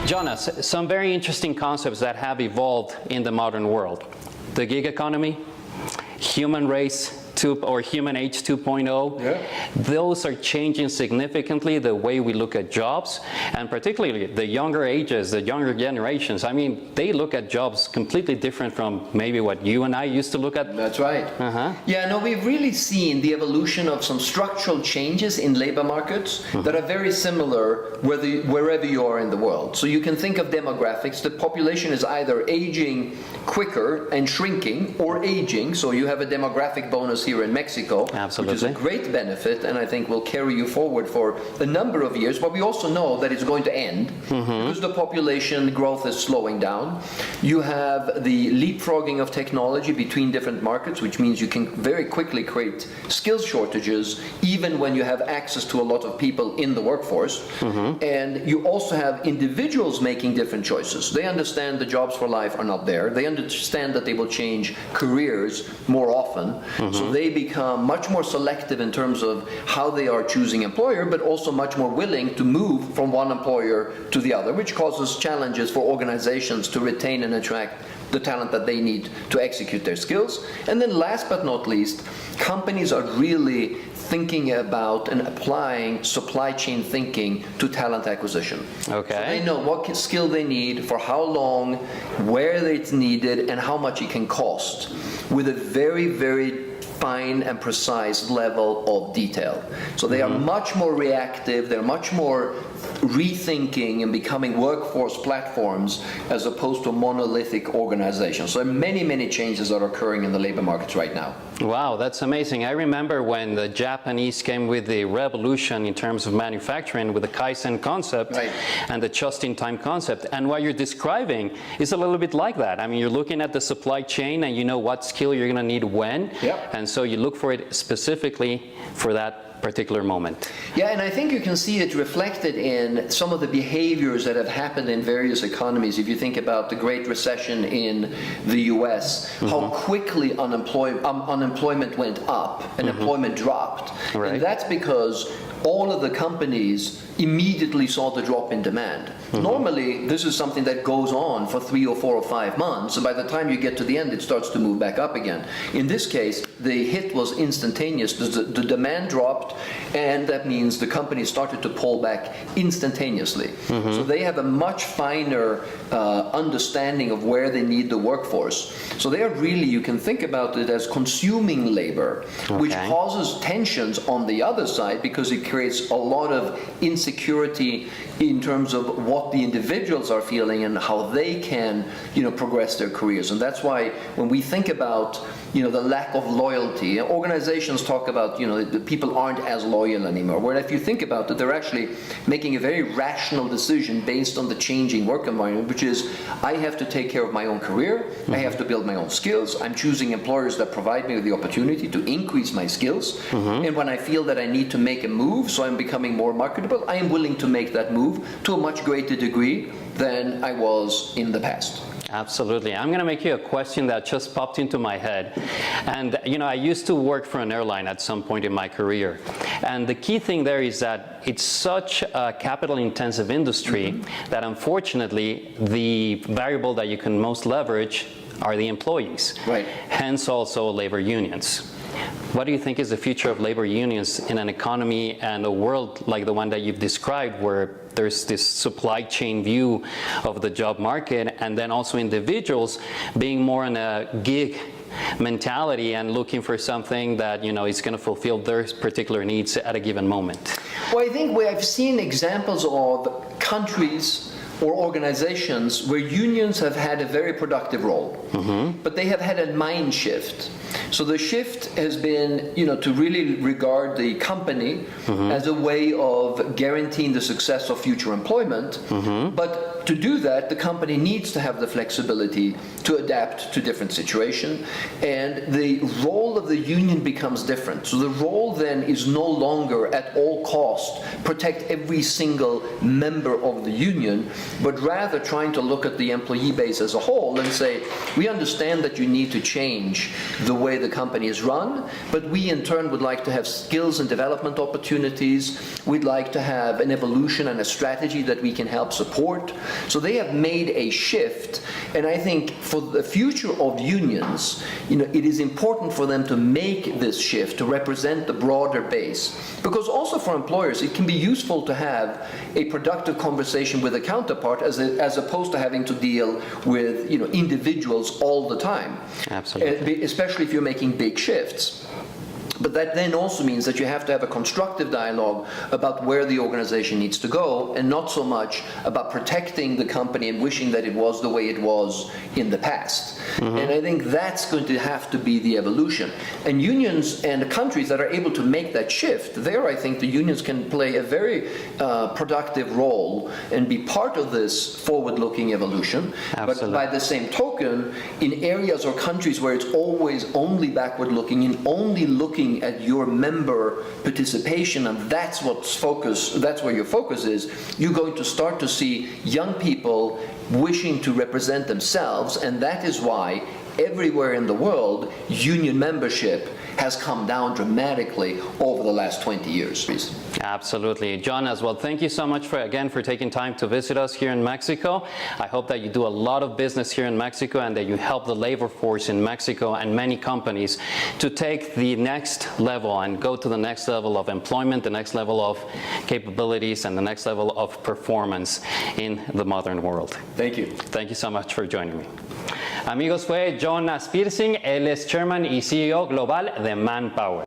Jonas, some very interesting concepts that have evolved in the modern world. The gig economy, human race, or human age 2.0, those are changing significantly the way we look at jobs, and particularly the younger ages, the younger generations. I mean, they look at jobs completely different from maybe what you and I used to look at. That's right. Yeah, no, we've really seen the evolution of some structural changes in labor markets that are very similar wherever you are in the world. So you can think of demographics. The population is either aging quicker and shrinking, or aging. So you have a demographic bonus here in Mexico, Absolutely. Which is a great benefit, and I think will carry you forward for a number of years. But we also know that it's going to end because the population growth is slowing down. You have the leapfrogging of technology between different markets, which means you can very quickly create skills shortages even when you have access to a lot of people in the workforce. And you also have individuals making different choices. They understand the jobs for life are not there. They understand that they will change careers more often. So they become much more selective in terms of how they are choosing employer, but also much more willing to move from one employer to the other, which causes challenges for organizations to retain and attract the talent that they need to execute their skills. And then last but not least, companies are really thinking about and applying supply chain thinking to talent acquisition. Okay. So they know what skill they need, for how long, where it's needed, and how much it can cost, with a very, very fine and precise level of detail. So they are much more reactive, they're much more rethinking and becoming workforce platforms as opposed to monolithic organizations. So there are many, many changes that are occurring in the labor markets right now. Wow, that's amazing. I remember when the Japanese came with the revolution in terms of manufacturing with the Kaizen concept and the just-in-time concept. And what you're describing is a little bit like that. I mean, you're looking at the supply chain and you know what skill you're going to need when. And so you look for it specifically for that particular moment. Yeah, and I think you can see it reflected in some of the behaviors that have happened in various economies. If you think about the Great Recession in the US, how quickly unemployment went up and employment dropped. And that's because all of the companies immediately saw the drop in demand. Normally, this is something that goes on for 3 or 4 or 5 months, and by the time you get to the end, it starts to move back up again. In this case, the hit was instantaneous. The demand dropped, and that means the companies started to pull back instantaneously. So they have a much finer understanding of where they need the workforce. So they are really, you can think about it as consuming labor, which causes tensions on the other side because it creates a lot of insecurity in terms of what the individuals are feeling and how they can, progress their careers. And that's why when we think about, the lack of loyalty, organizations talk about, that people aren't as loyal anymore. Where if you think about it, they're actually making a very rational decision based on the changing work environment, which is, I have to take care of my own career, I have to build my own skills, I'm choosing employers that provide me with the opportunity to increase my skills, and when I feel that I need to make a move, so I'm becoming more marketable, I am willing to make that move to a much greater degree than I was in the past. Absolutely. I'm going to make you a question that just popped into my head. And, I used to work for an airline at some point in my career. And the key thing there is that it's such a capital-intensive industry that unfortunately the variable that you can most leverage are the employees. Hence also labor unions. What do you think is the future of labor unions in an economy and a world like the one that you've described, where there's this supply chain view of the job market, and then also individuals being more in a gig mentality and looking for something that is going to fulfill their particular needs at a given moment? Well, I think we have seen examples of countries or organizations where unions have had a very productive role, but they have had a mind shift. So the shift has been, to really regard the company as a way of guaranteeing the success of future employment, but to do that, the company needs to have the flexibility to adapt to different situations, and the role of the union becomes different. So the role then is no longer at all cost protect every single member of the union, but rather trying to look at the employee base as a whole and say, we understand that you need to change the way the company is run, but we in turn would like to have skills and development opportunities. We'd like to have an evolution and a strategy that we can help support. So they have made a shift, and I think for the future of unions, it is important for them to make this shift to represent the broader base. Because also for employers, it can be useful to have a productive conversation with a counterpart as opposed to having to deal with individuals all the time. Absolutely. Especially if you're making big shifts. But that then also means that you have to have a constructive dialogue about where the organization needs to go, and not so much about protecting the company and wishing that it was the way it was in the past. And I think that's going to have to be the evolution. And unions and countries that are able to make that shift, there I think the unions can play a very productive role and be part of this forward-looking evolution. Absolutely. But by the same token, in areas or countries where it's always only backward-looking and only looking at your member participation, and that's where your focus is, you're going to start to see young people wishing to represent themselves, and that is why everywhere in the world union membership has come down dramatically over the last 20 years. Absolutely. Jonas, well, thank you so much for taking time to visit us here in Mexico. I hope that you do a lot of business here in Mexico and that you help the labor force in Mexico and many companies to take the next level and go to the next level of employment, the next level of capabilities, and the next level of performance in the modern world. Thank you. Thank you so much for joining me. Amigos, fue Jonas Prising, él es Chairman y CEO global de Manpower.